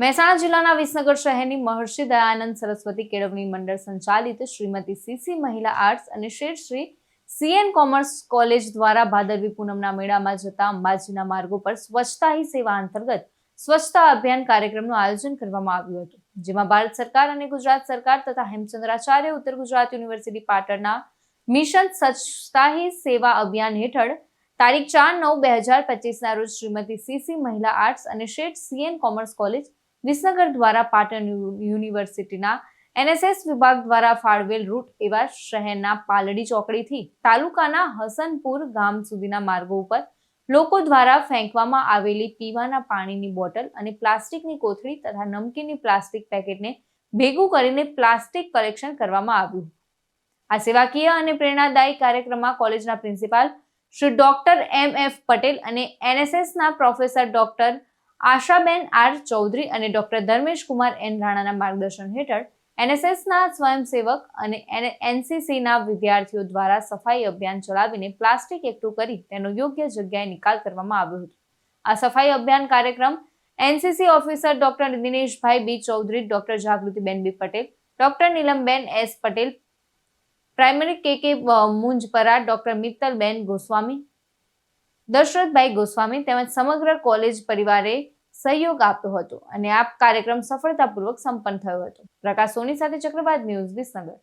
મહેસાણા જિલ્લાના વિસનગર શહેરની મહર્ષિ દયાનંદ સરસ્વતી કેળવણી મંડળ સંચાલિત શ્રીમતી સીસી મહિલા આર્ટ્સ અને શેઠ શ્રી સીએન કોમર્સ કોલેજ દ્વારા ભાદરવી પૂનમના મેળામાં જતા અંબાજીના માર્ગો પર સ્વચ્છતા હી સેવા અંતર્ગત સ્વચ્છતા અભિયાન કાર્યક્રમનું આયોજન કરવામાં આવ્યું હતું, જેમાં ભારત સરકાર અને ગુજરાત સરકાર તથા હેમચંદ્રાચાર્ય ઉત્તર ગુજરાત યુનિવર્સિટી પાટણના મિશન સ્વચ્છતા હી સેવા અભિયાન હેઠળ તારીખ 4/9/2025 રોજ શ્રીમતી સીસી મહિલા આર્ટ્સ અને શેઠ સીએન કોમર્સ કોલેજ વિસનગર દ્વારા પાટણ યુનિવર્સિટીના એનએસએસ વિભાગ દ્વારા ફાળવેલ રૂટ એવા શહેરના પાલડી ચોકડીથી તાલુકાના હસનપુર ગામ સુધીના માર્ગો ઉપર લોકો દ્વારા ફેંકવામાં આવેલી પીવાના પાણીની બોટલ અને પ્લાસ્ટિકની કોથળી તથા નમકીનની પ્લાસ્ટિક પેકેટને ભેગું કરીને પ્લાસ્ટિક કલેક્શન કરવામાં આવ્યું. આ સેવાકીય અને પ્રેરણાદાયી કાર્યક્રમમાં કોલેજના principal Shri doctor M F. Patel અને એનએસએસના professor doctor Ashaben R Chaudhary અને ડોક્ટર ધર્મેશ કુમાર એન રાણાના માર્ગદર્શન હેઠળ એનએસએસના સ્વયંસેવક અને એનસીસીના વિદ્યાર્થીઓ દ્વારા સફાઈ અભિયાન ચલાવીને પ્લાસ્ટિક એકઠું કરી તેનો યોગ્ય જગ્યાએ નિકાલ કરવામાં આવ્યો હતો. આ સફાઈ અભિયાન કાર્યક્રમ NCC officer doctor Dineshbhai B Chaudhari, doctor Jagrutiben B Patel, doctor Nilamben S Patel, primary K Munjapara, doctor Mittalben Goswami, Dasharathbhai Goswami તેમજ સમગ્ર કોલેજ પરિવારે સહયોગ આપ્યો હતો અને આ કાર્યક્રમ સફળતાપૂર્વક સંપન્ન થયો હતો. પ્રકાશ સોની સાથે ચક્રવાત ન્યૂઝ, વિસનગર.